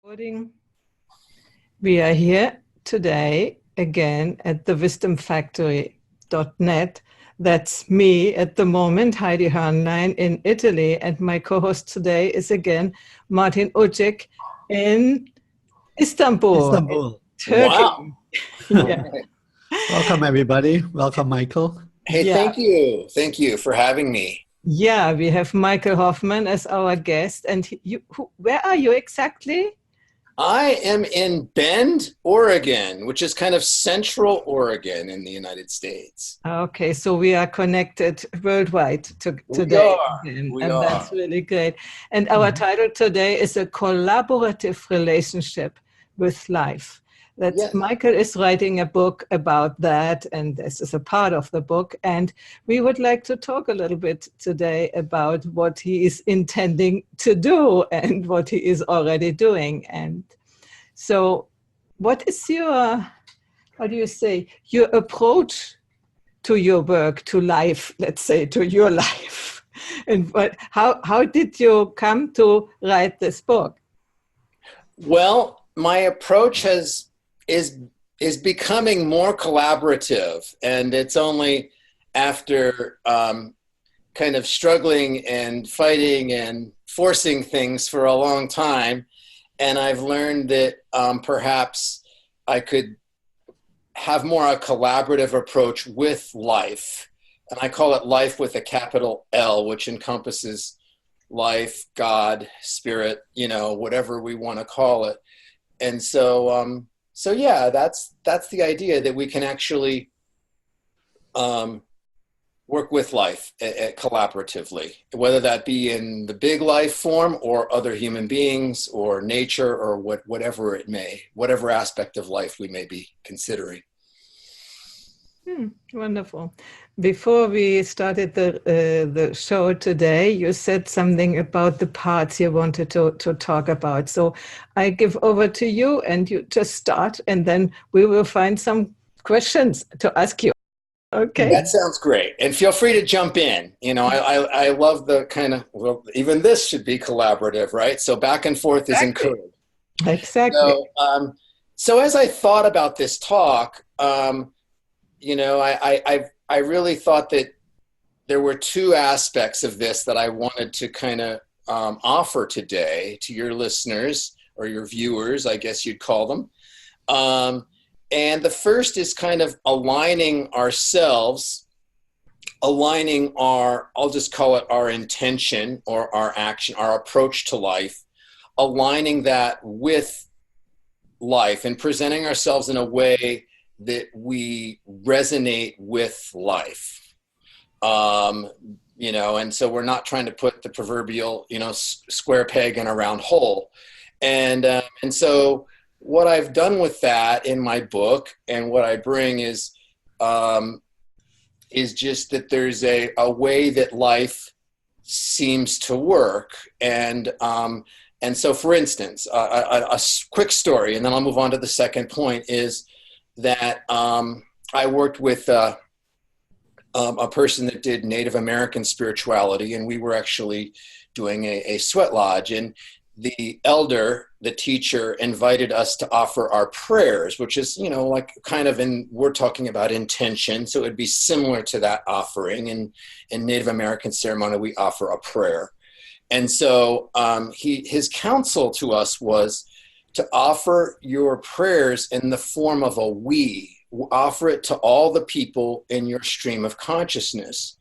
Recording. We are here today again at the wisdomfactory.net. That's me at the moment, Heidi Hornlein in Italy, and my co-host today is again Martin Ucik in Istanbul, Istanbul. Turkey. Wow. Yeah. Welcome, everybody. Welcome, Michael. Hey, Yeah. thank you. Thank you for having me. Yeah, we have Michael Hoffman as our guest. And where are you exactly? I am in Bend, Oregon, which is kind of central Oregon in the United States. Okay, so we are connected worldwide today. We and are. that's really great. And our title today is a collaborative relationship with life. Yes. Michael is writing a book about that, and this is a part of the book. And we would like to talk a little bit today about what he is intending to do and what he is already doing. And so what is your, how do you say, your approach to your work, to life, let's say, to your life? And how did you come to write this book? Well, my approach is becoming more collaborative, and it's only after kind of struggling and fighting and forcing things for a long time, and I've learned that perhaps I could have more a collaborative approach with life, and I call it life with a capital L, which encompasses life, God, spirit, whatever we want to call it. And so yeah, that's the idea, that we can actually work with life collaboratively, whether that be in the big life form or other human beings or nature or whatever aspect of life we may be considering. Wonderful. Before we started the show today, you said something about the parts you wanted to talk about. So I give over to you, and you just start, and then we will find some questions to ask you. Okay. That sounds great. And feel free to jump in. I love the kind of, well, even this should be collaborative, right? So back and forth is encouraged. Exactly. So as I thought about this talk, I really thought that there were two aspects of this that I wanted to kind of offer today to your listeners or your viewers, I guess you'd call them. And the first is kind of aligning ourselves, I'll just call it our intention or our action, our approach to life, aligning that with life and presenting ourselves in a way that we resonate with life, and so we're not trying to put the proverbial, square peg in a round hole. And so what I've done with that in my book and what I bring is just that there's a way that life seems to work. And so, for instance, a quick story, and then I'll move on to the second point, is that I worked with a person that did Native American spirituality, and we were actually doing a sweat lodge, and the elder, the teacher, invited us to offer our prayers, which is, like kind of we're talking about intention, so it'd be similar to that offering. In Native American ceremony, we offer a prayer. And so his counsel to us was to offer your prayers in the form of a we. Offer it to all the people in your stream of consciousness.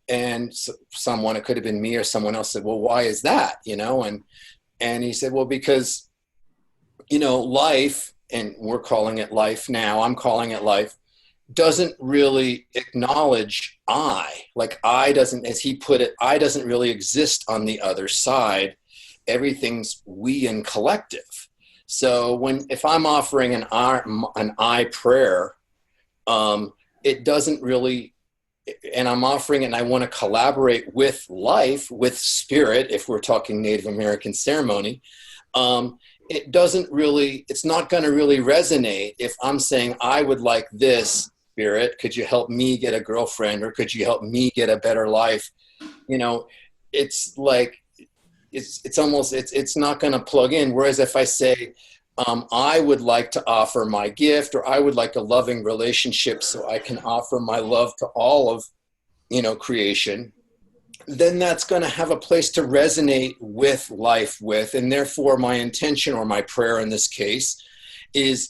And someone, it could have been me or someone else, said, well, why is that? And he said, well, because, life, and we're calling it life now, I'm calling it life, doesn't really acknowledge I. Like I doesn't, as he put it, I doesn't really exist on the other side. Everything's we and collective. So if I'm offering an I prayer, it doesn't really, and I'm offering it and I want to collaborate with life, with spirit, if we're talking Native American ceremony, it's not going to really resonate if I'm saying, I would like this, spirit, could you help me get a girlfriend, or could you help me get a better life? It's like, it's not going to plug in. Whereas if I say, I would like to offer my gift, or I would like a loving relationship so I can offer my love to all of, creation, then that's going to have a place to resonate with life with. And therefore my intention, or my prayer in this case, is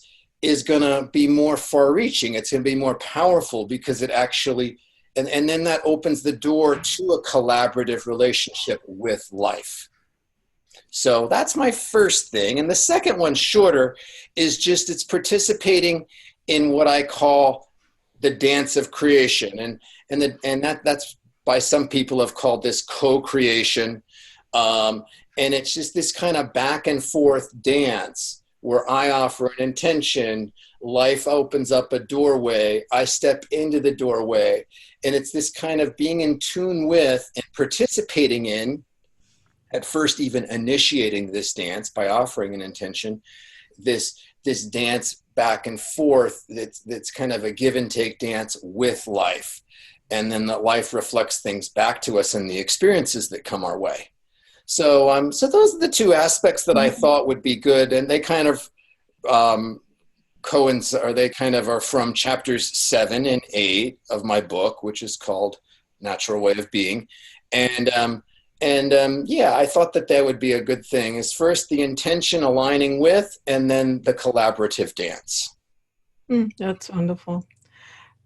going to be more far reaching. It's going to be more powerful, because it actually, and then that opens the door to a collaborative relationship with life. So that's my first thing. And the second one, shorter, is just it's participating in what I call the dance of creation. And that's by some people have called this co-creation. And it's just this kind of back and forth dance where I offer an intention, life opens up a doorway, I step into the doorway. And it's this kind of being in tune with and participating in, at first even initiating this dance by offering an intention, this dance back and forth that's kind of a give and take dance with life. And then that life reflects things back to us in the experiences that come our way. So those are the two aspects that I thought would be good. And they kind of coincide, or they kind of are from chapters 7 and 8 of my book, which is called Natural Way of Being. And I thought that would be a good thing, is first the intention aligning with, and then the collaborative dance. That's wonderful.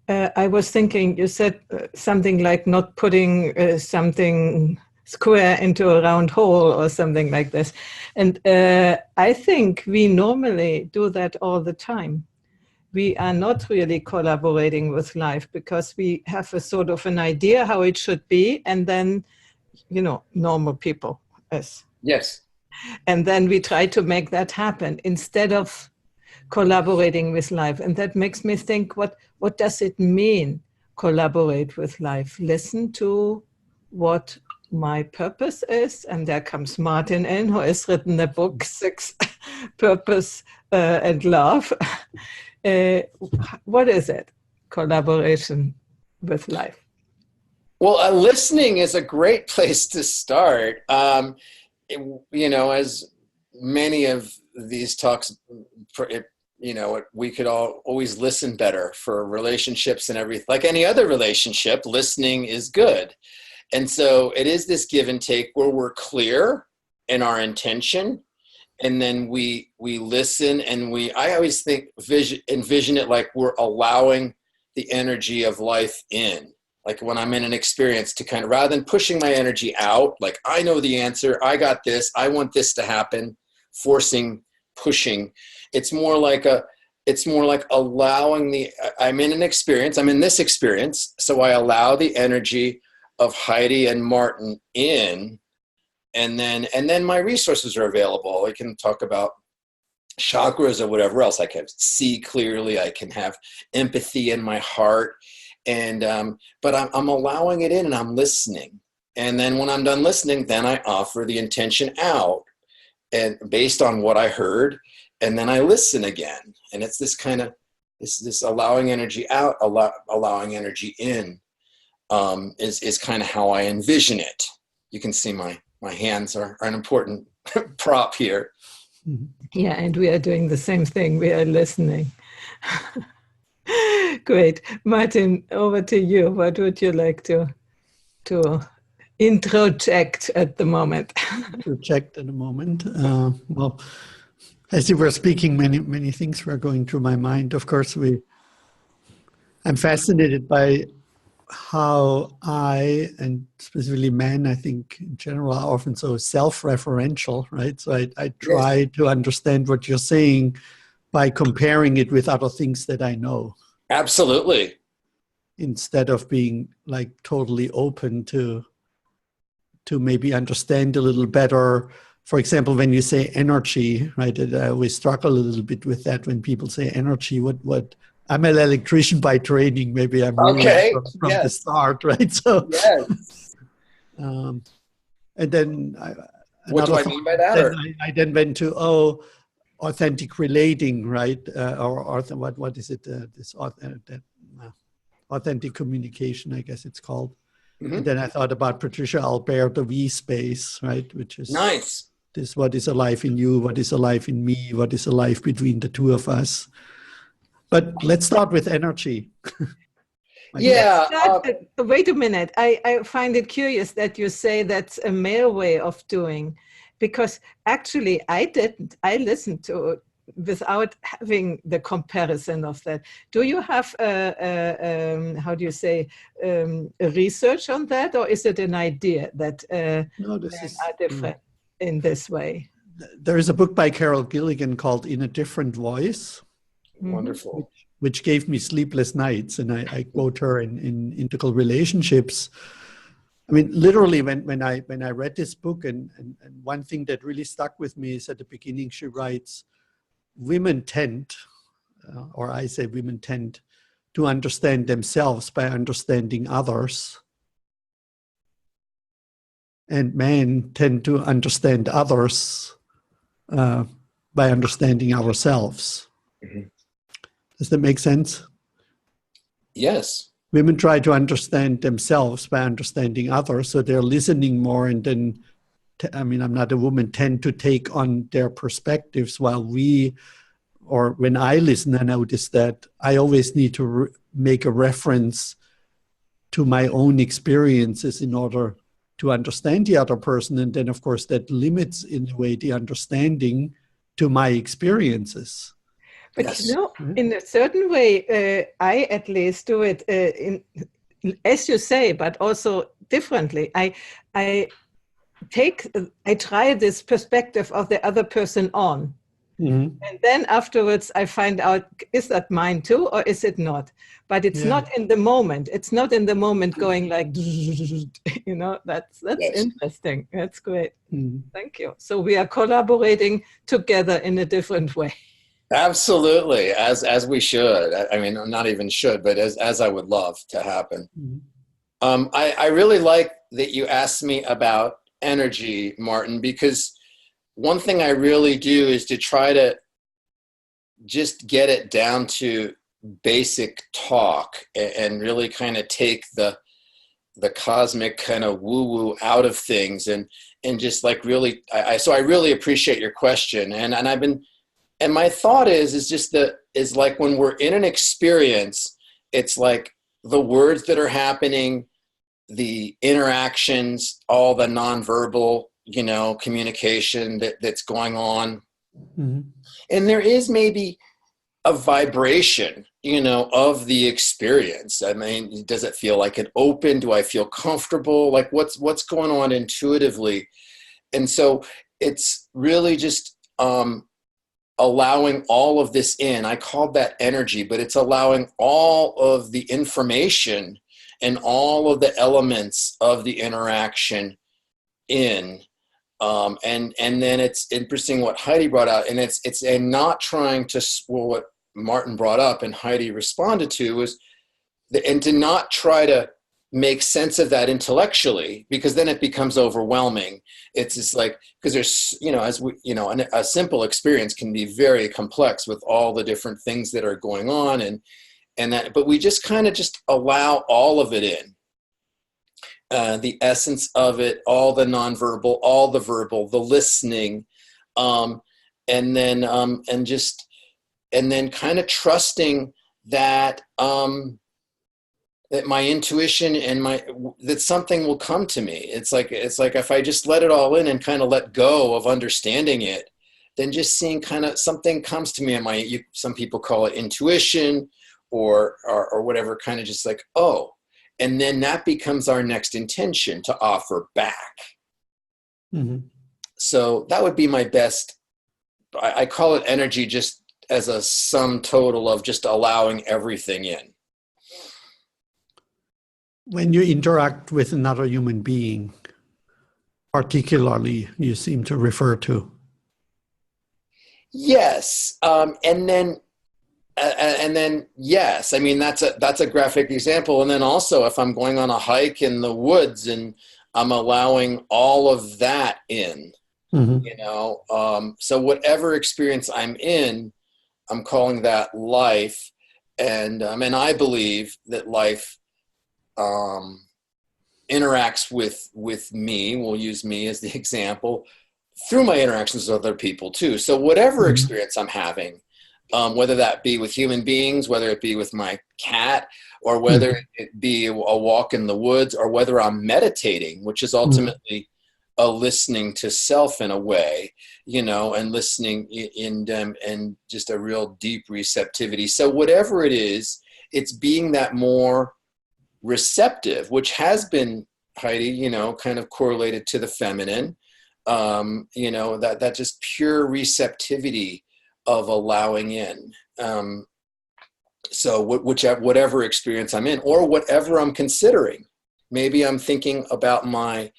I was thinking, you said something like not putting something square into a round hole or something like this. And I think we normally do that all the time. We are not really collaborating with life because we have a sort of an idea how it should be, and then normal people. Yes. And then we try to make that happen instead of collaborating with life. And that makes me think, what does it mean, collaborate with life? Listen to what my purpose is. And there comes Martin in, who has written the book, 6 Purpose and Love. What is it? Collaboration with life. Well, listening is a great place to start. As many of these talks, we could always listen better for relationships and everything. Like any other relationship, listening is good. And so it is this give and take where we're clear in our intention, and then we listen, and I always think envision it like we're allowing the energy of life in. Like when I'm in an experience, to kind of, rather than pushing my energy out, like I know the answer, I got this, I want this to happen, forcing, pushing. It's more like allowing I'm in this experience, so I allow the energy of Heidi and Martin in, and then my resources are available. I can talk about chakras or whatever else. I can see clearly, I can have empathy in my heart. But I'm allowing it in, and I'm listening. And then when I'm done listening, then I offer the intention out, and based on what I heard, and then I listen again. And it's this kind of, this allowing energy out, allowing energy in, is kind of how I envision it. You can see my hands are an important prop here. Yeah, and we are doing the same thing. We are listening. Great. Martin, over to you. What would you like to introject at the moment? Introject at the moment. Well, as you were speaking, many things were going through my mind. Of course, I'm fascinated by how and specifically men, I think in general, are often so self-referential, right? So I try to understand what you're saying by comparing it with other things that I know. Absolutely. Instead of being like totally open to maybe understand a little better. For example, when you say energy, right? I always struggle a little bit with that when people say energy. What I'm an electrician by training. Maybe I'm okay from the start, right? So yes. And then what do I mean by that? I then went to authentic relating, right? Or what is it? Authentic communication, I guess it's called. And then I thought about Patricia Albert, the V space, right? Which is Nice. this: what is alive in you? What is alive in me? What is alive between the two of us? But let's start with energy. Yeah. Wait a minute. I find it curious that you say that's a male way of doing, because actually I didn't. I listened to it without having the comparison of that. Do you have how do you say a research on that, or is it an idea that No, men are different in this way? There is a book by Carol Gilligan called "In a Different Voice." Wonderful. Which gave me sleepless nights, and I quote her in Integral Relationships. I mean, literally, when I read this book, and one thing that really stuck with me is at the beginning she writes, women tend, or I say women tend, to understand themselves by understanding others, and men tend to understand others by understanding ourselves. Mm-hmm. Does that make sense? Yes. Women try to understand themselves by understanding others, so they're listening more, and then, I mean, I'm not a woman, tend to take on their perspectives, while when I listen, I notice that I always need to make a reference to my own experiences in order to understand the other person, and then, of course, that limits, in a way, the understanding to my experiences. But yes. you know, in a certain way, I at least do it as you say, but also differently. I try this perspective of the other person on. Mm-hmm. And then afterwards, I find out, is that mine too, or is it not? But it's not in the moment. It's not in the moment going like, you know, that's interesting. That's great. Mm-hmm. Thank you. So we are collaborating together in a different way. Absolutely, as we should. I mean, not even should, but as I would love to happen. Mm-hmm. I really like that you asked me about energy, Martin, because one thing I really do is to try to just get it down to basic talk and really kind of take the cosmic kind of woo-woo out of things and just like really, so I really appreciate your question. And my thought is like when we're in an experience, it's like the words that are happening, the interactions, all the nonverbal, you know, communication that's going on. Mm-hmm. And there is maybe a vibration, you know, of the experience. I mean, does it feel like an open? Do I feel comfortable? Like what's going on intuitively? And so it's really just, allowing all of this in. I called that energy, but it's allowing all of the information and all of the elements of the interaction in. And then it's interesting what Heidi brought out, and it's not trying to, well, what Martin brought up and Heidi responded to was, and to not try to make sense of that intellectually, because then it becomes overwhelming. It's just like, because there's, you know, as we, you know, a simple experience can be very complex with all the different things that are going on and that, but we just kind of just allow all of it in. The essence of it, all the nonverbal, all the verbal, the listening, and then kind of trusting that that my intuition and that something will come to me. It's like if I just let it all in and kind of let go of understanding it, then just seeing kind of something comes to me. Some people call it intuition or whatever, kind of just like, oh. And then that becomes our next intention to offer back. Mm-hmm. So that would be my best. I call it energy just as a sum total of just allowing everything in. When you interact with another human being, particularly, you seem to refer to. Yes. And then yes, I mean, that's a graphic example. And then also if I'm going on a hike in the woods and I'm allowing all of that in, mm-hmm. you know, so whatever experience I'm in, I'm calling that life. And I believe that life interacts with me, we'll use me as the example, through my interactions with other people too. So whatever experience I'm having, whether that be with human beings, whether it be with my cat, or whether it be a walk in the woods, or whether I'm meditating, which is ultimately a listening to self in a way, you know, and listening in them, and just a real deep receptivity. So whatever it is, it's being that more receptive, which has been, Heidi, you know, kind of correlated to the feminine, you know, that just pure receptivity of allowing in. So whatever experience I'm in, or whatever I'm considering, maybe I'm thinking about my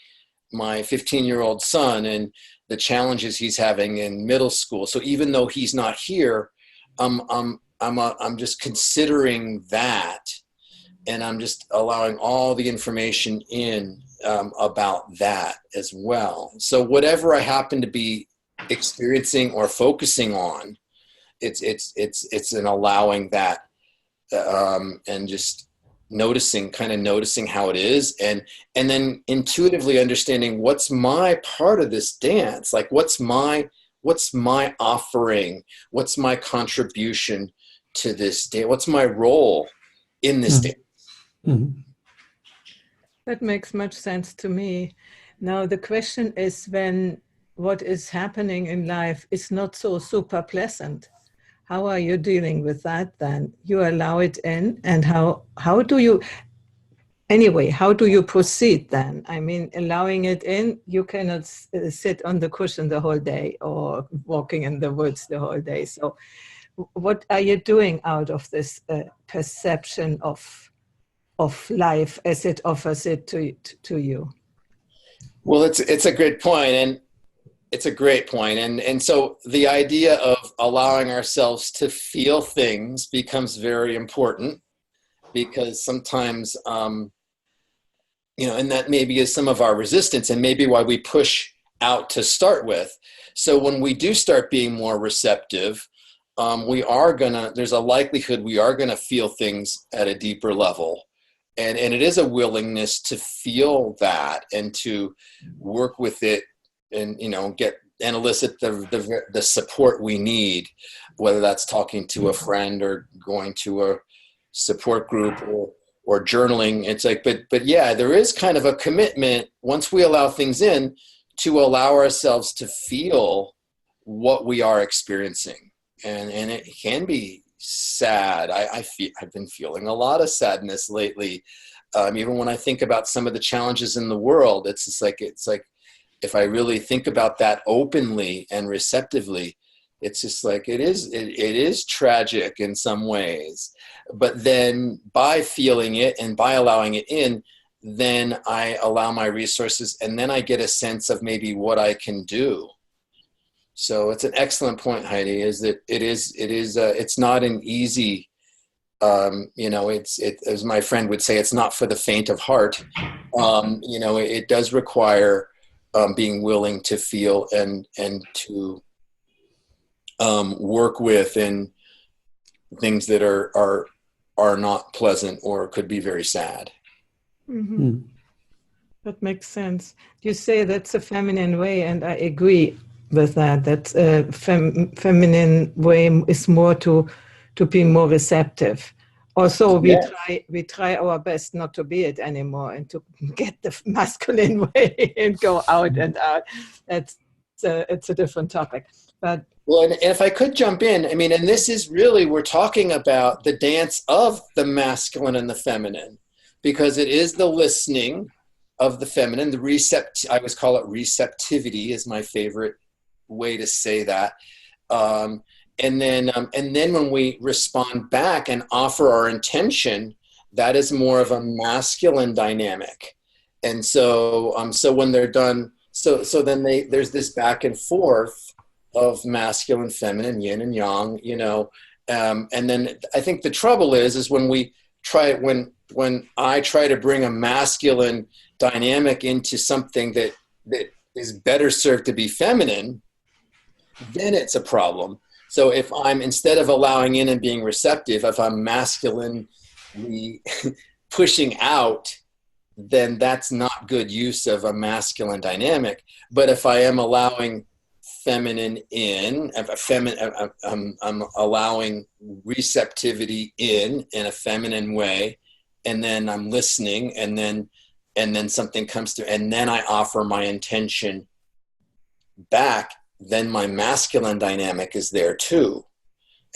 15-year-old son and the challenges he's having in middle school. So even though he's not here, I'm just considering that, and I'm just allowing all the information in about that as well. So whatever I happen to be experiencing or focusing on, it's an allowing that, and just noticing how it is, and then intuitively understanding what's my part of this dance, like what's my offering, what's my contribution to this dance, what's my role in this dance. That makes much sense to me. Now the question is, when what is happening in life is not so super pleasant, how are you dealing with that then? You allow it in, and how do you proceed then? I mean, allowing it in, you cannot sit on the cushion the whole day or walking in the woods the whole day. So what are you doing out of this perception of life as it offers it to you? Well, it's a good point, and it's a great point. And so the idea of allowing ourselves to feel things becomes very important, because sometimes, you know, and that maybe is some of our resistance, and maybe why we push out to start with. So when we do start being more receptive, there's a likelihood we are gonna feel things at a deeper level. And it is a willingness to feel that and to work with it, and, you know, elicit the support we need, whether that's talking to a friend or going to a support group or journaling. It's like, but yeah, there is kind of a commitment, once we allow things in, to allow ourselves to feel what we are experiencing. And it can be sad. I've been feeling a lot of sadness lately. Even when I think about some of the challenges in the world, it's like if I really think about that openly and receptively, it's just like it is tragic in some ways. But then by feeling it and by allowing it in, then I allow my resources, and then I get a sense of maybe what I can do. So it's an excellent point, Heidi, is that it's not an easy, you know, as my friend would say, it's not for the faint of heart. You know, it does require being willing to feel and to work with in things that are not pleasant or could be very sad. That makes sense. You say that's a feminine way, and I agree with that. That feminine way is more to be more receptive. Also, we try our best not to be it anymore, and to get the masculine way and go out and out. It's a different topic. But well, and if I could jump in, I mean, and this is really, we're talking about the dance of the masculine and the feminine, because it is the listening of the feminine, I always call it receptivity, is my favorite way to say that. And then when we respond back and offer our intention, that is more of a masculine dynamic. And so when they're done, so then there's this back and forth of masculine, feminine, yin and yang, you know. And then I think the trouble is when I try to bring a masculine dynamic into something that is better served to be feminine, then it's a problem. So if I'm, instead of allowing in and being receptive, if I'm masculinely pushing out then that's not good use of a masculine dynamic. But if I am allowing feminine in, I'm allowing receptivity in a feminine way, and then I'm listening, and then something comes through, and then I offer my intention back, then my masculine dynamic is there too.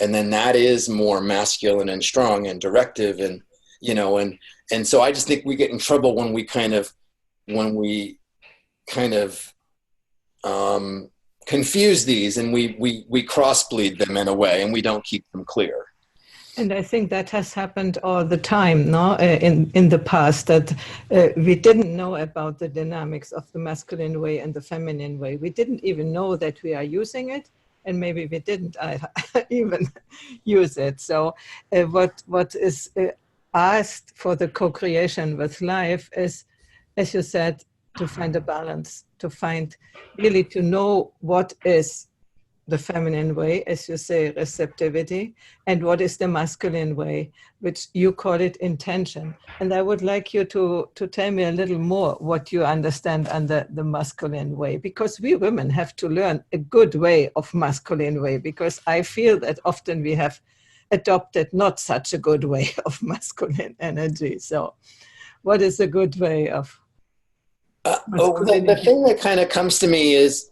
And then that is more masculine and strong and directive, and, you know, and so I just think we get in trouble when we kind of confuse these, and we crossbleed them in a way, and we don't keep them clear. And I think that has happened all the time, no? In the past, that we didn't know about the dynamics of the masculine way and the feminine way. We didn't even know that we are using it, and maybe we didn't even use it. So what is asked for the co-creation with life is, as you said, to find a balance, to find really to know what is the feminine way, as you say, receptivity, and what is the masculine way, which you call it intention. And I would like you to tell me a little more what you understand under the masculine way, because we women have to learn a good way of masculine way, because I feel that often we have adopted not such a good way of masculine energy. So what is a good way of masculinity? The thing that kind of comes to me is,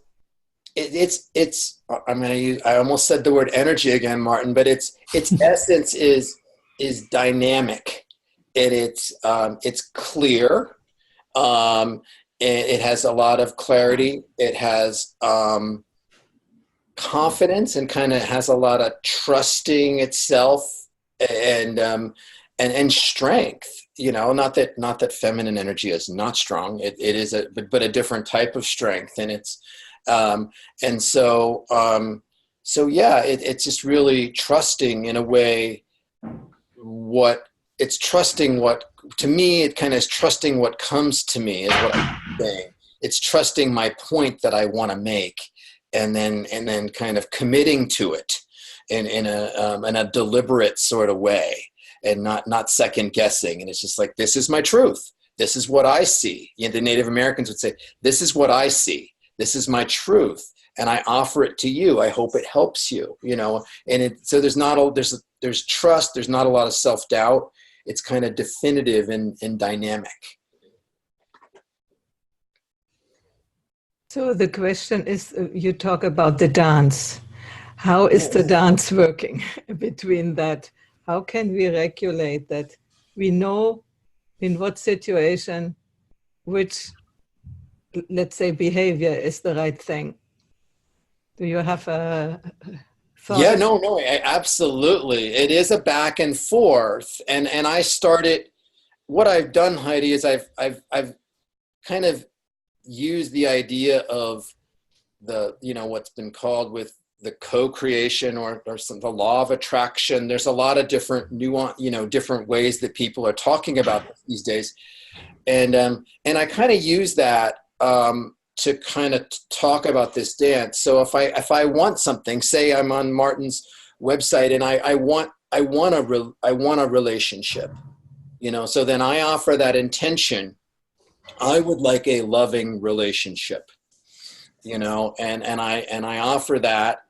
I almost said the word energy again, Martin, but its essence is dynamic, and it's clear. It has a lot of clarity. It has confidence, and kind of has a lot of trusting itself, and strength. You know, not that feminine energy is not strong. It is but a different type of strength, and it's. And so yeah, it's just really trusting in a way to me, it kind of is trusting what comes to me is what I'm saying. It's trusting my point that I want to make, and then kind of committing to it in a deliberate sort of way, and not second guessing. And it's just like, this is my truth. This is what I see. You know, the Native Americans would say, this is what I see. This is my truth, and I offer it to you. I hope it helps you, you know. And so there's trust. There's not a lot of self-doubt. It's kind of definitive and dynamic. So the question is, you talk about the dance. How is the dance working between that? How can we regulate that? We know in what situation, which, let's say, behavior is the right thing. Do you have a thought? Yeah, no, absolutely. It is a back and forth, and I started. What I've done, Heidi, is I've kind of used the idea of the, you know, what's been called with the co-creation or the law of attraction. There's a lot of different nuance, you know, different ways that people are talking about this these days, and I kind of use that. To kind of talk about this dance. So if I want something, say I'm on Martin's website and I want a relationship, you know, so then I offer that intention. I would like a loving relationship, you know, and I offer that,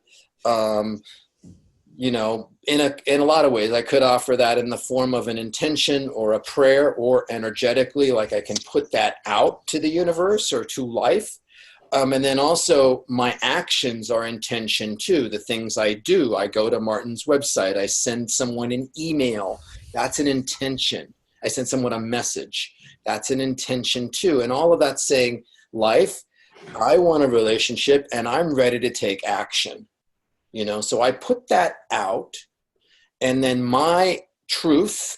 you know, in a lot of ways. I could offer that in the form of an intention or a prayer, or energetically, like I can put that out to the universe or to life. And then also my actions are intention too. The things I do, I go to Martin's website, I send someone an email, that's an intention. I send someone a message, that's an intention too. And all of that's saying, life, I want a relationship and I'm ready to take action. You know, so I put that out, and then my truth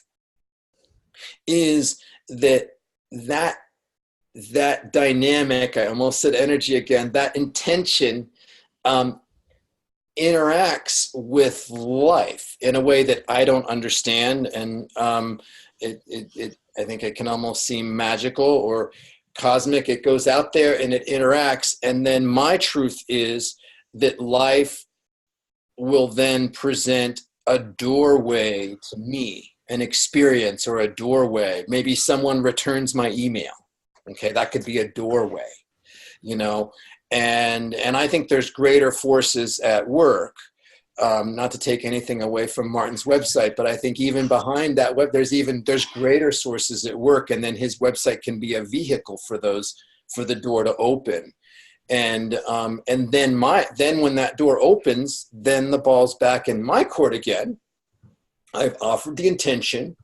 is that dynamic, I almost said energy again, that intention interacts with life in a way that I don't understand, and I think it can almost seem magical or cosmic. It goes out there and it interacts, and then my truth is that life will then present a doorway to me, an experience or a doorway. Maybe someone returns my email. Okay, that could be a doorway, and I think there's greater forces at work. Not to take anything away from Martin's website, but I think even behind that there's greater sources at work, and then his website can be a vehicle for the door to open. And then when that door opens, then the ball's back in my court again. I've offered the intention.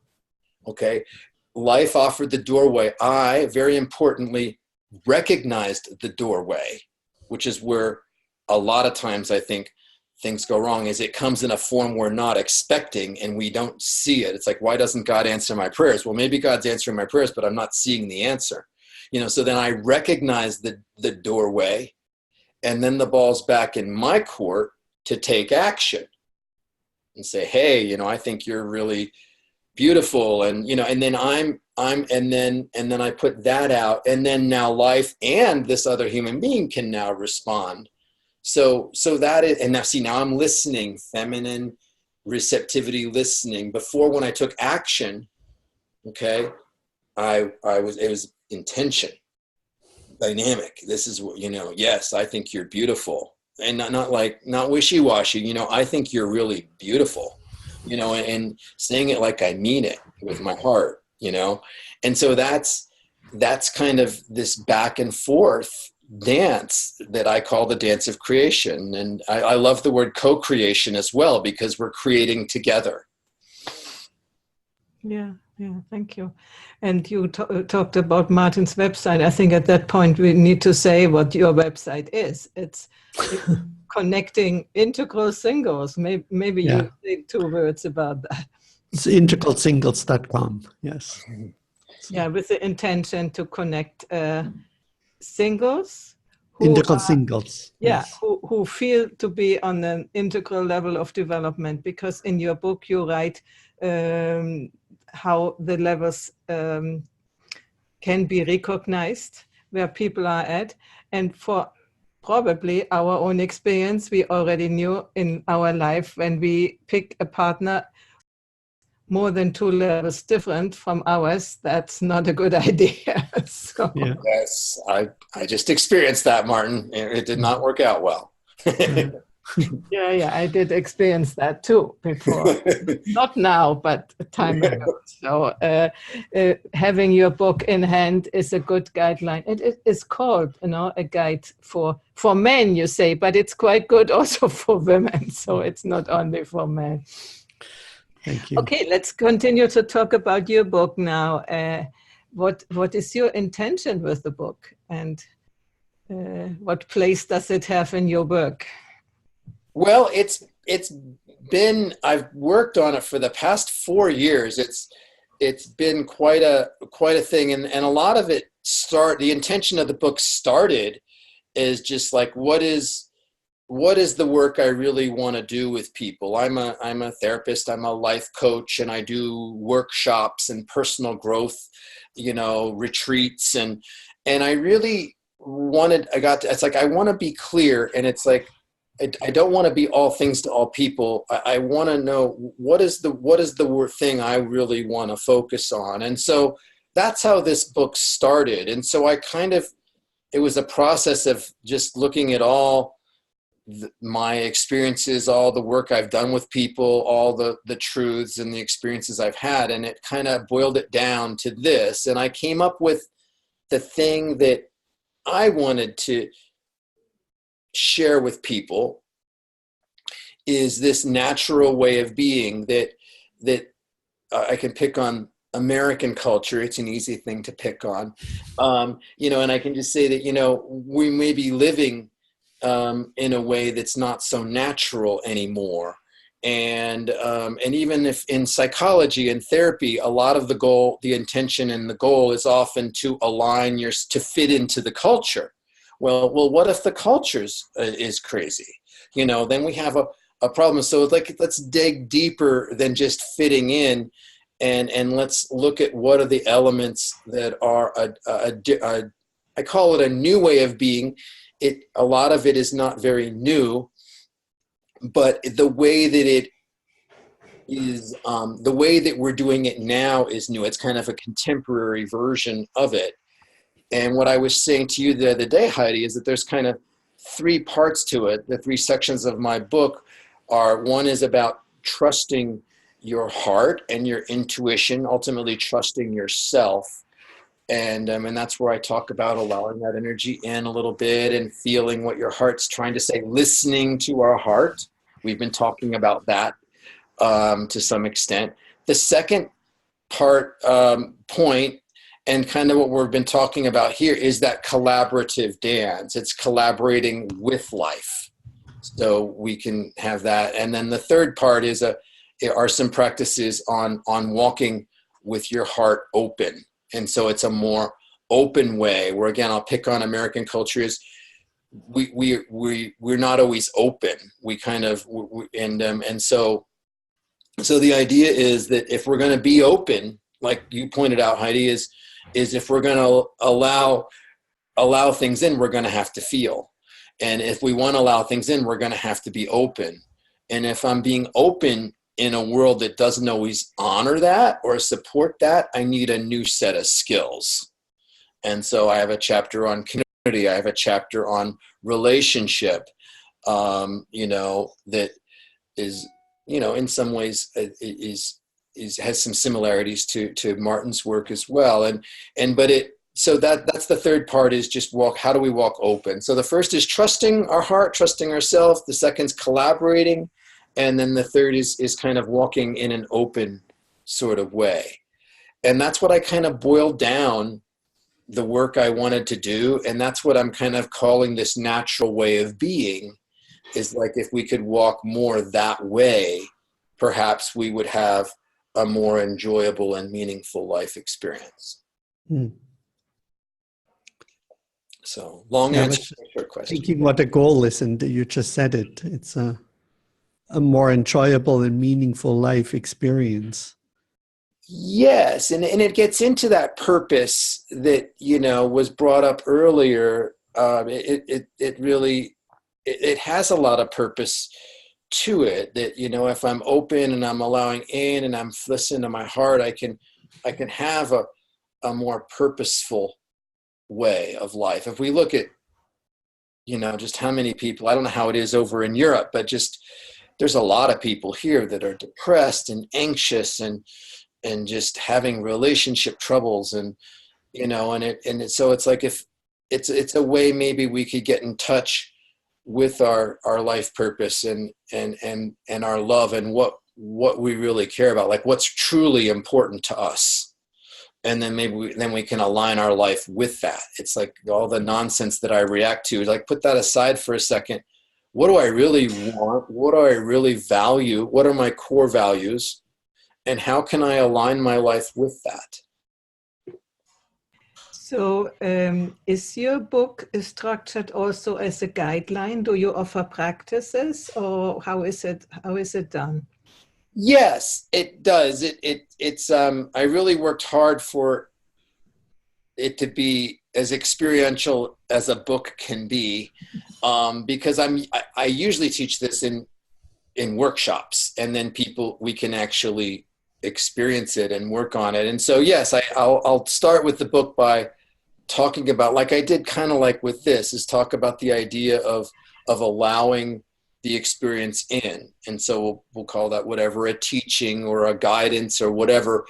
Okay. Life offered the doorway. I, very importantly, recognized the doorway, which is where a lot of times I think things go wrong, is it comes in a form we're not expecting and we don't see it. It's like, why doesn't God answer my prayers? Well, maybe God's answering my prayers, but I'm not seeing the answer. So then I recognize the doorway, and then the ball's back in my court to take action and say, hey, I think you're really beautiful. And, and then and then I put that out, and then now life and this other human being can now respond. So that is, and now I'm listening, feminine receptivity, listening. Before, when I took action, okay, it was intention, dynamic. This is what, yes, I think you're beautiful. And not wishy-washy, I think you're really beautiful, and saying it like I mean it with my heart, and so that's kind of this back and forth dance that I call the dance of creation. And I love the word co-creation as well, because we're creating together. Yeah, thank you. And you talked about Martin's website. I think at that point we need to say what your website is. It's connecting integral singles. Maybe you say 2 words about that. It's integralsingles.com. Yes. Yeah, with the intention to connect singles. Integral singles. Yeah, yes. who feel to be on an integral level of development, because in your book you write how the levels can be recognized, where people are at. And for probably our own experience, we already knew in our life, when we pick a partner more than 2 levels different from ours, that's not a good idea. So. Yeah. Yes, I just experienced that, Martin. It did not work out well. Yeah, I did experience that too before. Not now, but a time ago. So having your book in hand is a good guideline. It is called, a guide for men, you say, but it's quite good also for women. So it's not only for men. Thank you. Okay, let's continue to talk about your book now. What is your intention with the book, and what place does it have in your work? Well, I've worked on it for the past 4 years. It's been quite a thing, and a lot of it the intention of the book started is just like, what is the work I really want to do with people? I'm a therapist, I'm a life coach, and I do workshops and personal growth, retreats, and I really wanted, I want to be clear, and it's like, I don't want to be all things to all people. I want to know what is the thing I really want to focus on. And so that's how this book started. And so it was a process of just looking at all my experiences, all the work I've done with people, all the truths and the experiences I've had. And it kind of boiled it down to this. And I came up with the thing that I wanted to share with people is this natural way of being that I can pick on American culture. It's an easy thing to pick on, and I can just say that, we may be living in a way that's not so natural anymore. And even if in psychology and therapy, a lot of the intention and the goal is often to align to fit into the culture. Well, what if the culture is crazy? Then we have a problem. So let's dig deeper than just fitting in, and let's look at what are the elements that are I call it a new way of being. A lot of it is not very new, but the way that the way that we're doing it now is new. It's kind of a contemporary version of it. And what I was saying to you the other day, Heidi, is that there's kind of three parts to it. The three sections of my book are, one is about trusting your heart and your intuition, ultimately trusting yourself. And that's where I talk about allowing that energy in a little bit and feeling what your heart's trying to say, listening to our heart. We've been talking about that to some extent. The second point, and kind of what we've been talking about here, is that collaborative dance. It's collaborating with life. So we can have that. And then the third part are some practices on walking with your heart open. And so it's a more open way, where, again, I'll pick on American culture, is we're not always open. We kind of, and so the idea is that if we're going to be open, like you pointed out, Heidi, is if we're going to allow things in, we're going to have to feel. And if we want to allow things in, we're going to have to be open. And if I'm being open in a world that doesn't always honor that or support that, I need a new set of skills. And so I have a chapter on community. I have a chapter on relationship, that is, in some ways has some similarities to Martin's work as well. So that's the third part, is just how do we walk open? So the first is trusting our heart, trusting ourselves. The second's collaborating. And then the third is kind of walking in an open sort of way. And that's what I kind of boiled down the work I wanted to do. And that's what I'm kind of calling this natural way of being, is like, if we could walk more that way, perhaps we would have a more enjoyable and meaningful life experience. So long answer to a short question. Thinking what the goal is, and you just said it. It's a more enjoyable and meaningful life experience. Yes, and it gets into that purpose that was brought up earlier. It really has a lot of purpose to it. That if I'm open and I'm allowing in and I'm listening to my heart, I can have a more purposeful way of life. If we look at just how many people, I don't know how it is over in Europe, but just there's a lot of people here that are depressed and anxious and just having relationship troubles, and so it's like, if it's a way maybe we could get in touch with our life purpose and our love and what we really care about, like what's truly important to us. And then maybe we can align our life with that. It's like all the nonsense that I react to, like, put that aside for a second. What do I really want? What do I really value? What are my core values? And how can I align my life with that? So is your book structured also as a guideline? Do you offer practices, or how is it done? Yes, it does. It's I really worked hard for it to be as experiential as a book can be, because I usually teach this in workshops, and then we can actually experience it and work on it. And so yes, I'll start with the book by talking about, like I did kind of like with this, is talk about the idea of allowing the experience in. And so we'll call that whatever, a teaching or a guidance or whatever.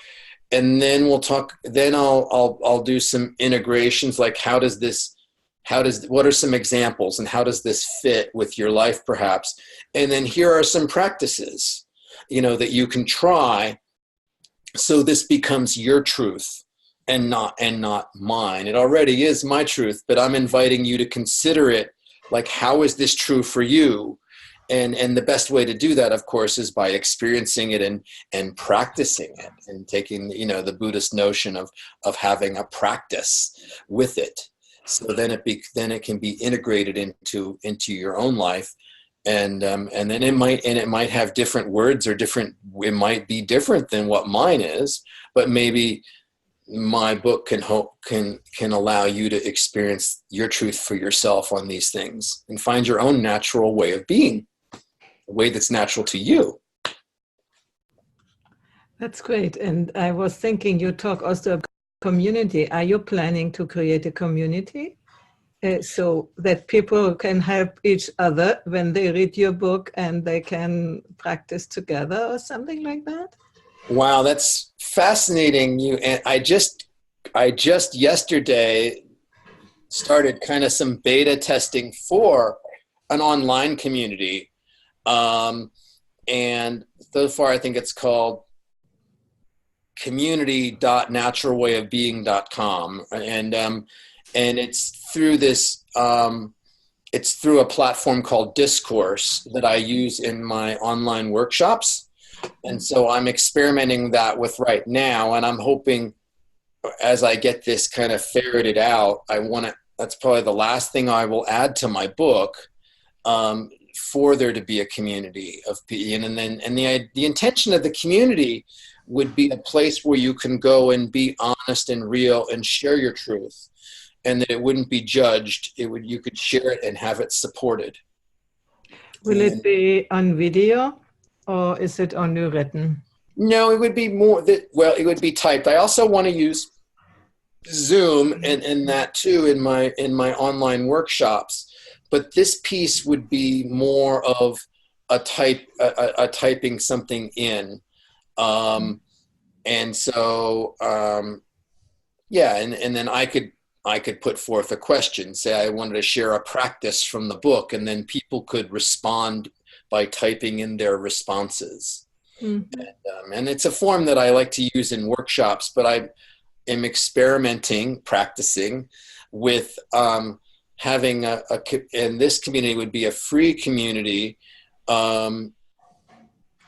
And then I'll do some integrations, like what are some examples and how does this fit with your life perhaps? And then here are some practices, that you can try. So this becomes your truth and not mine. It already is my truth, but I'm inviting you to consider it, like, how is this true for you? And the best way to do that, of course, is by experiencing it and practicing it, and taking, the Buddhist notion of having a practice with it. So then it can be integrated into your own life, and then it might have different words or it might be different than what mine is, but maybe my book can allow you to experience your truth for yourself on these things and find your own natural way of being, a way that's natural to you. That's great. And I was thinking you talk also about community. Are you planning to create a community so that people can help each other when they read your book and they can practice together or something like that? Wow, that's fascinating. And I just yesterday started kind of some beta testing for an online community. And so far, I think it's called community.naturalwayofbeing.com. And it's through it's through a platform called Discourse that I use in my online workshops. And so I'm experimenting that with right now. And I'm hoping as I get this kind of ferreted out, that's probably the last thing I will add to my book, for there to be a community of being. And the intention of the community would be a place where you can go and be honest and real and share your truth, and that it wouldn't be judged. You could share it and have it supported. Will it be on video or is it only written? No, it would be it would be typed. I also want to use Zoom and that too in my online workshops. But this piece would be more of a typing something in. And so, and then I could put forth a question, say I wanted to share a practice from the book, and then people could respond by typing in their responses. Mm-hmm. And it's a form that I like to use in workshops, but I am experimenting, practicing with having and this community would be a free community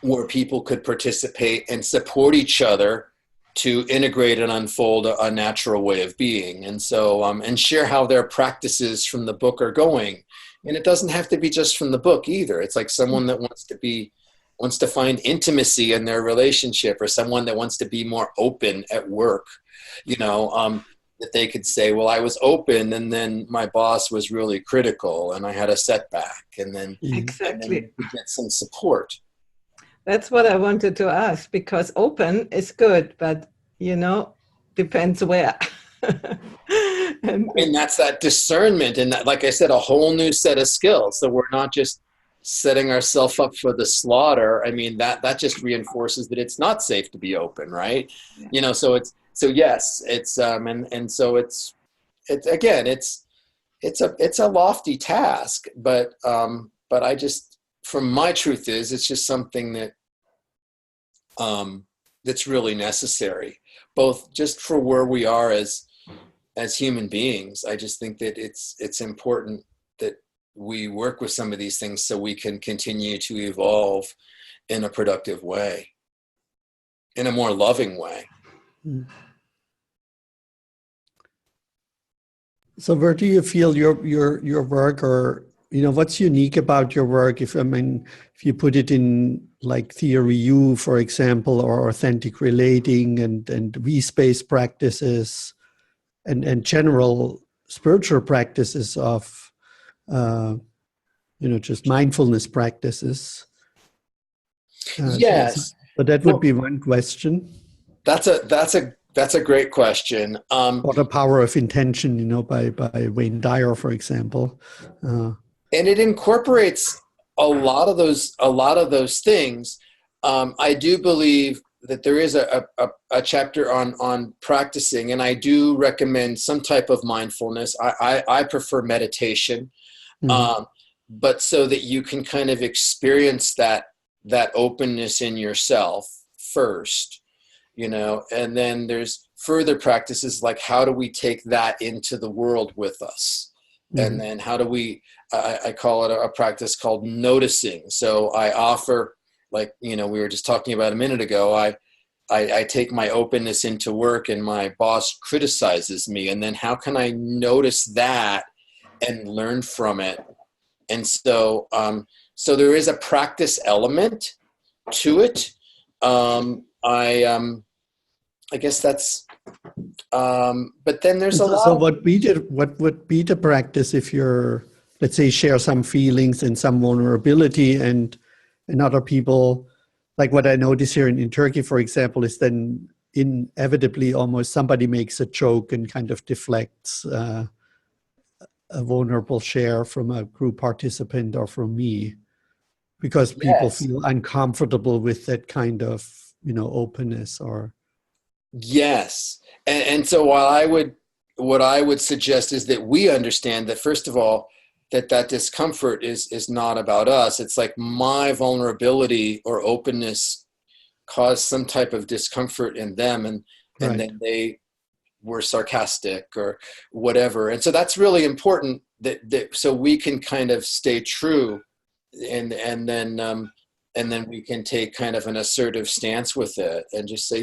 where people could participate and support each other to integrate and unfold a natural way of being. And so, and share how their practices from the book are going. And it doesn't have to be just from the book either. It's like someone that wants to find intimacy in their relationship, or someone that wants to be more open at work, that they could say, well, I was open and then my boss was really critical and I had a setback, and then, exactly. And then get some support. That's what I wanted to ask, because open is good, but depends where. and that's that discernment, and that, like I said, a whole new set of skills. So we're not just setting ourselves up for the slaughter. I mean, that just reinforces that it's not safe to be open, right? Yeah. So yes, it's and so it's a lofty task, but I just, from my truth is, it's just something that that's really necessary, both just for where we are as human beings. I just think that it's important that we work with some of these things so we can continue to evolve in a productive way, in a more loving way. So where do you feel your work, or what's unique about your work, if you put it in like theory U, for example, or authentic relating and we-space practices and general spiritual practices of just mindfulness practices? Yes. So that would be one question. That's a great question. Or the power of intention, by Wayne Dyer, for example. And it incorporates a lot of those things. I do believe that there is a chapter on practicing, and I do recommend some type of mindfulness. I prefer meditation, but so that you can kind of experience that openness in yourself first, and then there's further practices like, how do we take that into the world with us? And then how do we, I call it a practice called noticing. So I offer, like, we were just talking about a minute ago, I take my openness into work and my boss criticizes me. And then how can I notice that and learn from it? And so, so there is a practice element to it. I guess that's, but then there's a lot. So what would be the practice if you're, let's say, share some feelings and some vulnerability, and other people like what I notice here in Turkey, for example, is then inevitably almost somebody makes a joke and kind of deflects a vulnerable share from a group participant or from me, because people Yes. feel uncomfortable with that kind of, openness or. Yes. And so what I would suggest is that we understand that, first of all, that discomfort is not about us. It's like my vulnerability or openness caused some type of discomfort in them, and Right. then they were sarcastic or whatever. And so that's really important that so we can kind of stay true, and then we can take kind of an assertive stance with it and just say,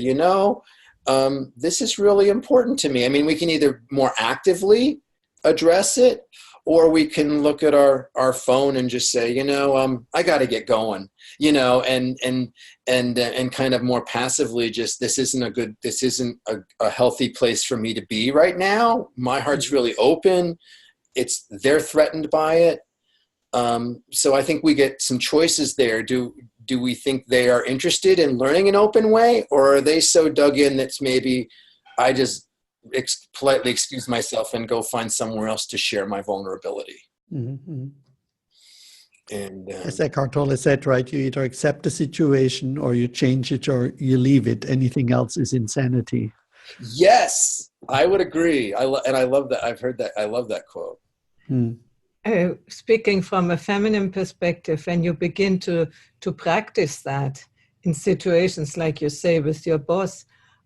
this is really important to me. I mean, we can either more actively address it, or we can look at our phone and just say, I got to get going, and kind of more passively just, this isn't a healthy place for me to be right now. My heart's really open. They're threatened by it. So I think we get some choices there. Do we think they are interested in learning an open way, or are they so dug in that maybe I just politely excuse myself and go find somewhere else to share my vulnerability? Mm-hmm. And as Eckhart Tolle said, right, you either accept the situation or you change it or you leave it. Anything else is insanity. Yes, I would agree. I love that. I've heard that. I love that quote. Speaking from a feminine perspective, when you begin to practice that in situations like you say with your boss,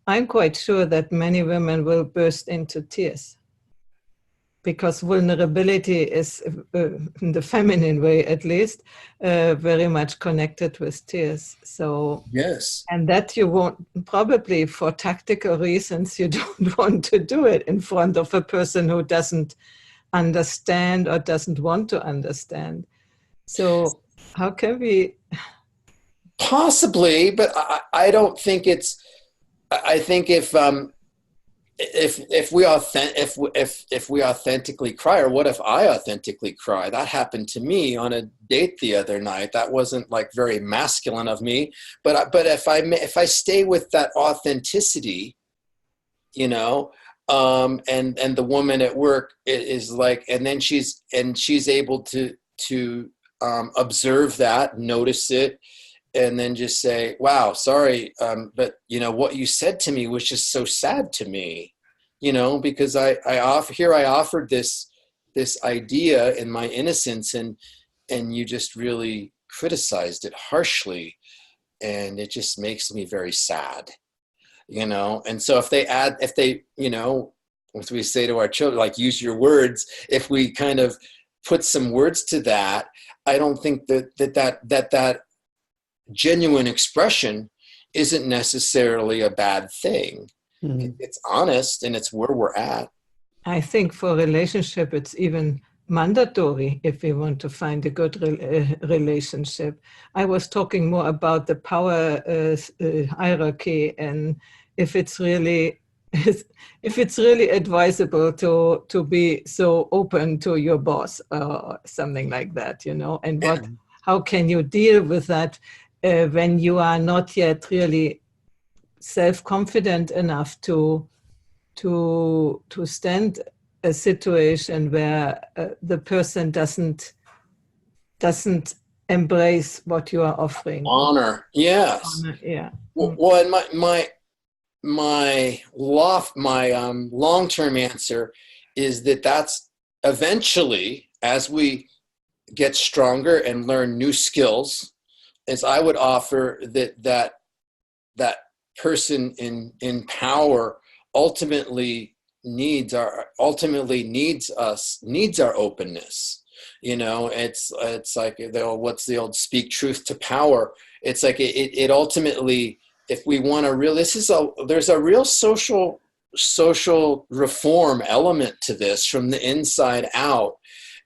I'm quite sure that many women will burst into tears, because vulnerability is, in the feminine way at least, very much connected with tears. So yes, and that you won't, probably for tactical reasons, you don't want to do it in front of a person who doesn't understand or doesn't want to understand. So how can we? Possibly, but I don't think it's. I think if we authentically cry, or what if I authentically cry? That happened to me on a date the other night. That wasn't like very masculine of me, but if I stay with that authenticity, and the woman at work is like, and then she's able to observe that, notice it, and then just say, wow, sorry, but what you said to me was just so sad to me, because I offered this idea in my innocence, and you just really criticized it harshly, and it just makes me very sad, and so if they as we say to our children, like, use your words, if we kind of put some words to that, I don't think that genuine expression isn't necessarily a bad thing. Mm-hmm. It's honest, and it's where we're at. I think for relationship, it's even mandatory if we want to find a good relationship. I was talking more about the power hierarchy, and if it's really advisable to be so open to your boss or something like that, and how can you deal with that when you are not yet really self-confident enough to stand a situation where the person doesn't embrace what you are offering. Honor, yes. Honor, yeah. Well, and my long-term answer is that's eventually, as we get stronger and learn new skills, is I would offer that person in power ultimately needs our openness. It's like, what's the old speak truth to power? It's like it ultimately, if we want to there's a real social reform element to this from the inside out.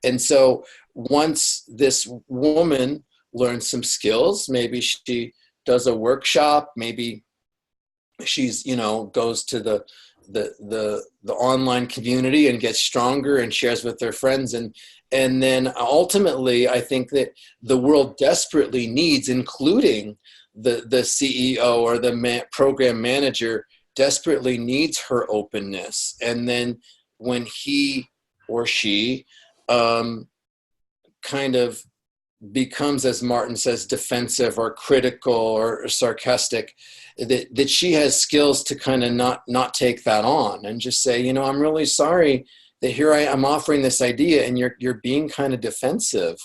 And so once this woman learns some skills, maybe she does a workshop, maybe she's goes to the online community and gets stronger and shares with their friends, and then ultimately I think that the world desperately needs, including the CEO or the program manager desperately needs her openness. And then when he or she kind of becomes, as Martin says, defensive or critical or sarcastic, that she has skills to kind of not take that on and just say, you know, I'm really sorry that here I'm offering this idea and you're being kind of defensive.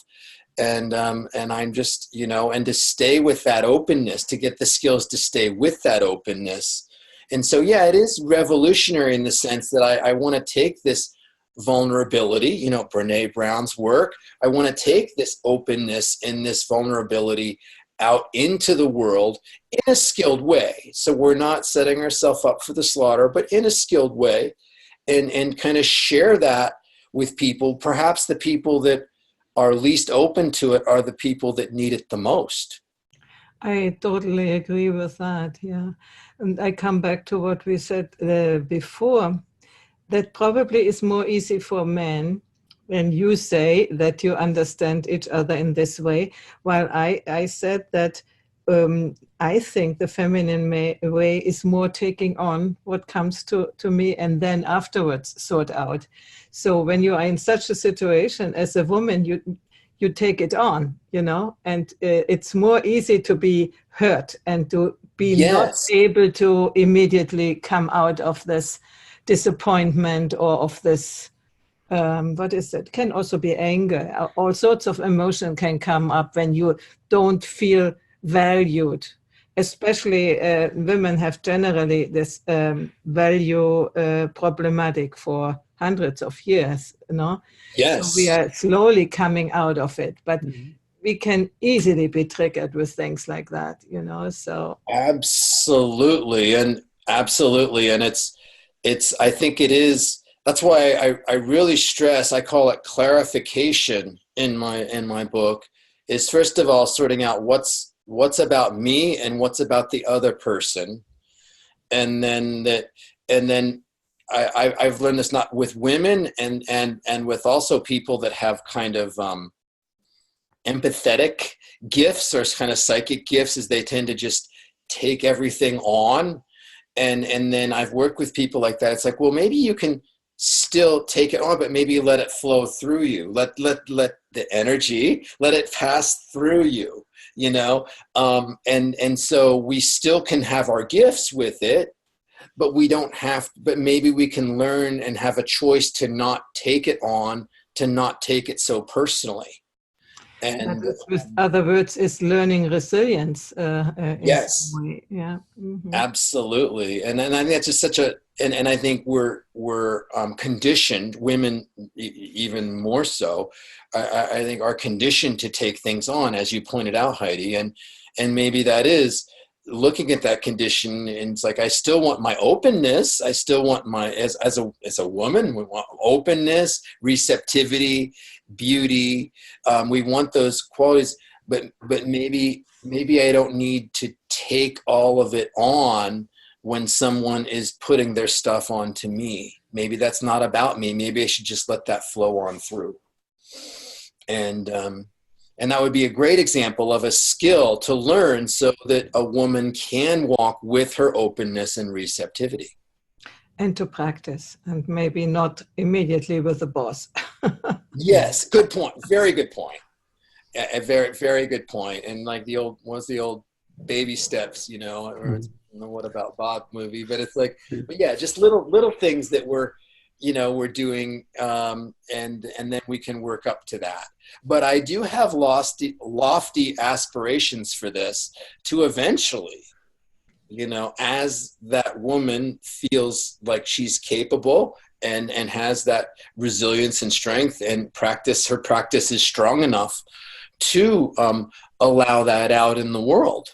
And I'm just, you know, and to stay with that openness, to get the skills to stay with that openness. And so, yeah, it is revolutionary in the sense that I want to take this vulnerability, you know, Brene Brown's work. I want to take this openness and this vulnerability out into the world in a skilled way. So we're not setting ourselves up for the slaughter, but in a skilled way, and kind of share that with people. Perhaps the people that are least open to it are the people that need it the most. I totally agree with that. Yeah. And I come back to what we said before, that probably is more easy for men when you say that you understand each other in this way, while I said that I think the feminine way is more taking on what comes to me and then afterwards sort out. So when you are in such a situation as a woman, you take it on, you know, and it's more easy to be hurt and to be not able to immediately come out of this disappointment or of this, what is it? Can also be anger. All sorts of emotion can come up when you don't feel valued. Especially women have generally this value problematic for hundreds of years, you know? Yes. So we are slowly coming out of it, but we can easily be triggered with things like that, you know, so. Absolutely. And it's, I think it is, that's why I really stress, I call it clarification in my book, is first of all, sorting out what's about me and what's about the other person. And then I've learned this not with women and with also people that have kind of empathetic gifts or kind of psychic gifts, is they tend to just take everything on. And then I've worked with people like that. It's like, well, maybe you can still take it on, but maybe let it flow through you. Let the energy, let it pass through you, you know? And so we still can have our gifts with it, but we don't have, but maybe we can learn and have a choice to not take it on, to not take it so personally. And with other words, is learning resilience. Yes, yeah, mm-hmm. Absolutely. And I think that's just such a, and I think we're conditioned, women even more so. I think are conditioned to take things on, as you pointed out, Heidi, and maybe that is looking at that condition, and it's like, I still want my openness. I still want my, as a woman, we want openness, receptivity, beauty. We want those qualities, but maybe I don't need to take all of it on when someone is putting their stuff onto me. Maybe that's not about me. Maybe I should just let that flow on through. And that would be a great example of a skill to learn so that a woman can walk with her openness and receptivity. And to practice, and maybe not immediately with the boss. Yes, good point. Very good point. A very, very good point. And like the old baby steps, you know, or it's, What About Bob movie, but it's like, but yeah, just little things that we're doing, and then we can work up to that. But I do have lofty aspirations for this to eventually, you know, as that woman feels like she's capable and has that resilience and strength and her practice is strong enough to allow that out in the world.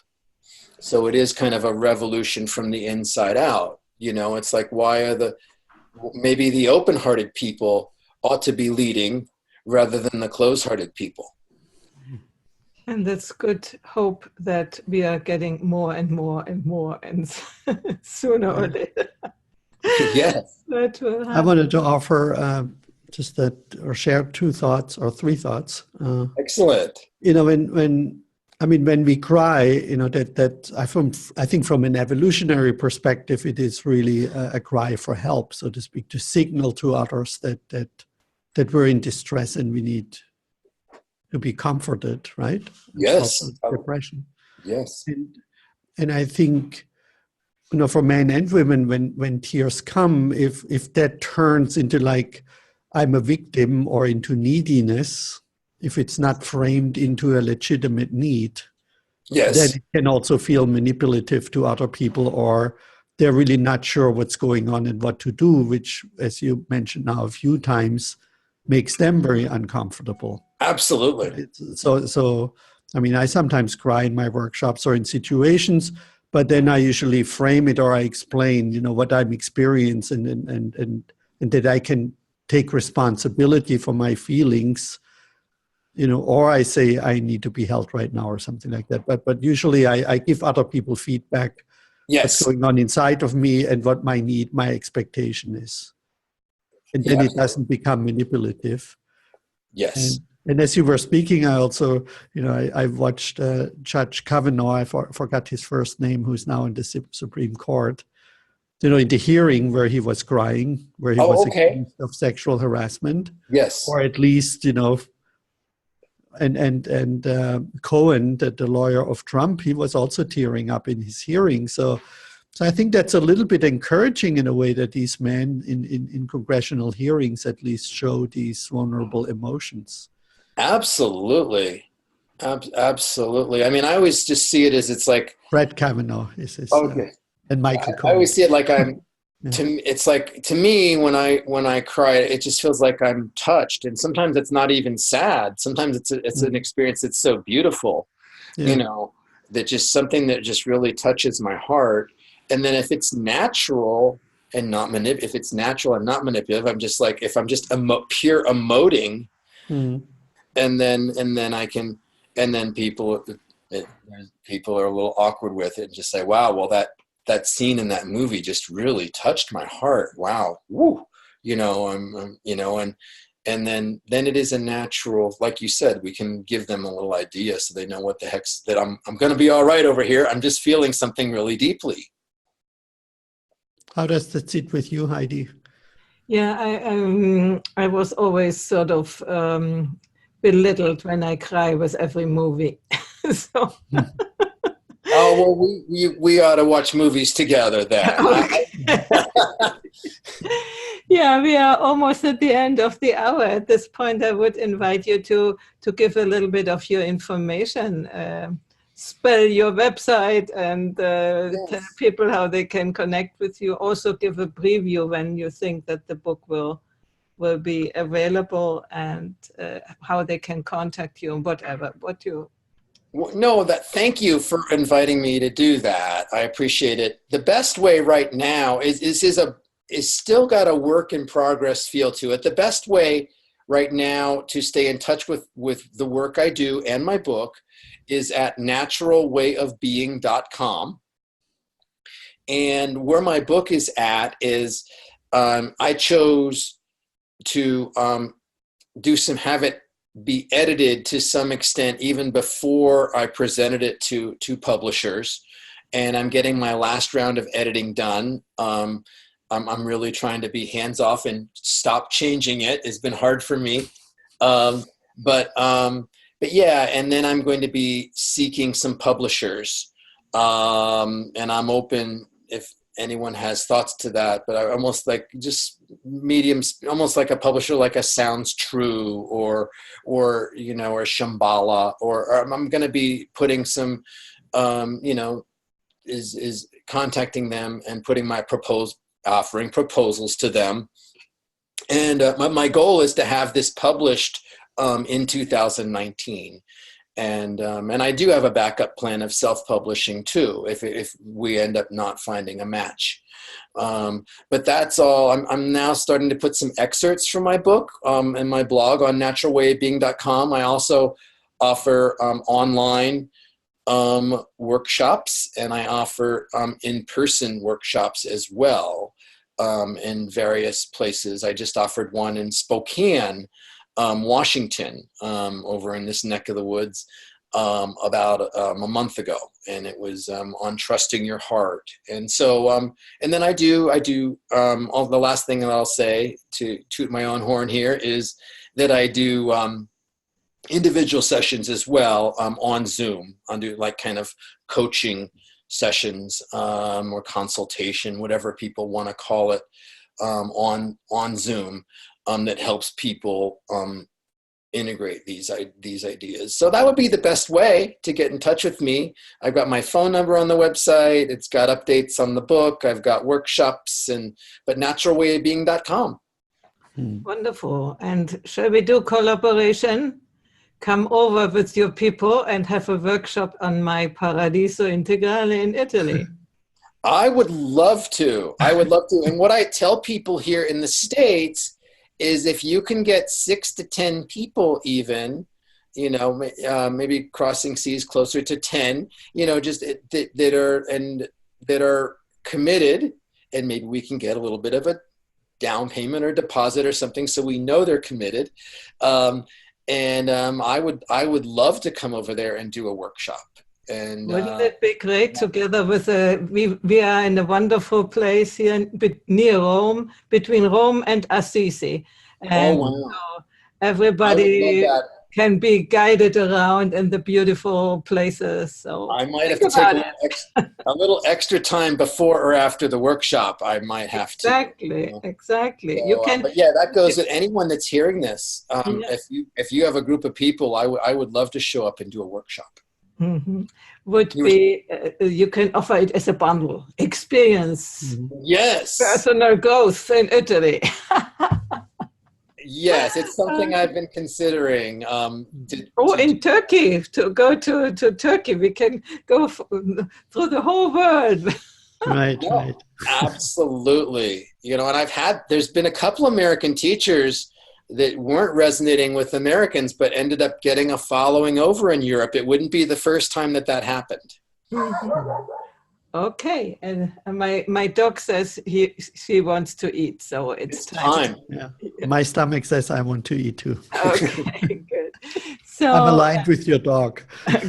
So it is kind of a revolution from the inside out. You know, it's like, maybe the open-hearted people ought to be leading rather than the closed-hearted people. And that's good hope that we are getting more and more and more, and sooner or later. Yes. That will happen. I wanted to offer or share 2 thoughts or 3 thoughts. Excellent. You know, when I mean, when we cry, I think from an evolutionary perspective, it is really a cry for help, so to speak, to signal to others that we're in distress and we need to be comforted, right? It's Yes. also depression. Yes. And I think, for men and women, when tears come, if that turns into like, I'm a victim or into neediness, if it's not framed into a legitimate need, Yes. then it can also feel manipulative to other people, or they're really not sure what's going on and what to do, which, as you mentioned now a few times, makes them very uncomfortable. Absolutely. So I mean, I sometimes cry in my workshops or in situations, but then I usually frame it or I explain, what I'm experiencing and that I can take responsibility for my feelings, or I say I need to be held right now or something like that. But usually I give other people feedback, Yes. what's going on inside of me and what my expectation is. And then it doesn't become manipulative. Yes. And as you were speaking, I also, I watched Judge Kavanaugh, I forgot his first name, who's now in the Supreme Court, in the hearing where he was crying, where he was accused of sexual harassment. Yes. Or at least, and Cohen, the lawyer of Trump, he was also tearing up in his hearing. So I think that's a little bit encouraging in a way that these men in congressional hearings at least show these vulnerable emotions. Absolutely. Absolutely. I mean, I always just see it as it's like Brett Kavanaugh is his, and Michael Cohen. I always see it like I'm. Yeah. It's like, to me, when I cry, it just feels like I'm touched, and sometimes it's not even sad. Sometimes it's an experience that's so beautiful, that just something that just really touches my heart. And then if it's natural and not if it's natural and not manipulative, I'm just like, if I'm just pure emoting. And then I can, and then people are a little awkward with it and just say, wow, well, that scene in that movie just really touched my heart. Wow. Woo. And then it is a natural, like you said, we can give them a little idea so they know what the heck's, that I'm going to be all right over here. I'm just feeling something really deeply. How does that sit with you, Heidi? Yeah, I was always sort of belittled when I cry with every movie. So. Oh, well, we ought to watch movies together then. Okay. Yeah, we are almost at the end of the hour. At this point, I would invite you to give a little bit of your information, spell your website, and tell people how they can connect with you. Also give a preview when you think that the book will be available, and how they can contact you and whatever. Thank you for inviting me to do that. I appreciate it. The best way right now is still got a work in progress feel to it. The best way right now to stay in touch with the work I do and my book is at naturalwayofbeing.com. And where my book is at is I chose to have it be edited to some extent even before I presented it to publishers, and I'm getting my last round of editing done. I'm really trying to be hands off and stop changing it. It's been hard for me, but yeah. And then I'm going to be seeking some publishers, and I'm open if anyone has thoughts to that, but I almost like just mediums, almost like a publisher, like a Sounds True or Shambhala, or I'm going to be putting some, is contacting them and putting my offering proposals to them. And my goal is to have this published in 2019. And I do have a backup plan of self-publishing too, if we end up not finding a match. But that's all. I'm now starting to put some excerpts from my book in my blog on naturalwayofbeing.com. I also offer online workshops, and I offer in-person workshops as well in various places. I just offered one in Spokane, Washington, over in this neck of the woods. about a month ago, and it was on trusting your heart. And so, and then I do. All the last thing that I'll say to toot my own horn here is that I do individual sessions as well on Zoom. I do like kind of coaching sessions or consultation, whatever people want to call it, on Zoom that helps people integrate these ideas. So that would be the best way to get in touch with me. I've got my phone number on the website. It's got updates on the book. I've got workshops, but naturalwayofbeing.com. Wonderful. And shall we do collaboration? Come over with your people and have a workshop on my Paradiso Integrale in Italy. I would love to. And what I tell people here in the States is if you can get 6 to 10 people even, maybe crossing seas closer to 10, just that are committed, and maybe we can get a little bit of a down payment or deposit or something so we know they're committed. I would love to come over there and do a workshop. And wouldn't it be great together with we are in a wonderful place here near Rome, between Rome and Assisi. And so everybody can be guided around in the beautiful places. So I might have to take a little extra time before or after the workshop. I might have to. Exactly. So, you can. But yeah, that goes to anyone that's hearing this. If you have a group of people, I would love to show up and do a workshop. Mm-hmm. You can offer it as a bundle experience. Yes. Personal growth in Italy. Yes, it's something I've been considering. In Turkey, to go to Turkey, we can go through the whole world. Right. Absolutely. And there's been a couple American teachers that weren't resonating with Americans, but ended up getting a following over in Europe. It wouldn't be the first time that happened. Mm-hmm. Okay, and my dog says she wants to eat, so it's time. Yeah, my stomach says I want to eat too. Okay, good. So I'm aligned with your dog.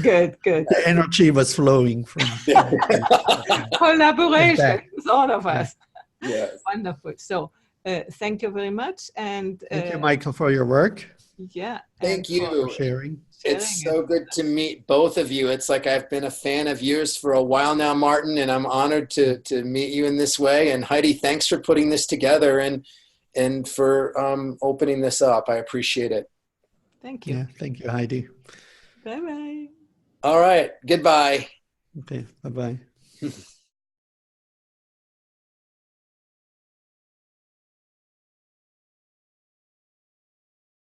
Good. The energy was flowing from collaboration with all of us. Yes. Wonderful. So thank you very much, and thank you, Michael, for your work. Yeah, thank you for sharing. It's so good to meet both of you. It's like I've been a fan of yours for a while now, Martin, and I'm honored to meet you in this way. And Heidi, thanks for putting this together and for opening this up. I appreciate it. Thank you. Yeah, thank you, Heidi. Bye-bye. All right. Goodbye. Okay, bye-bye.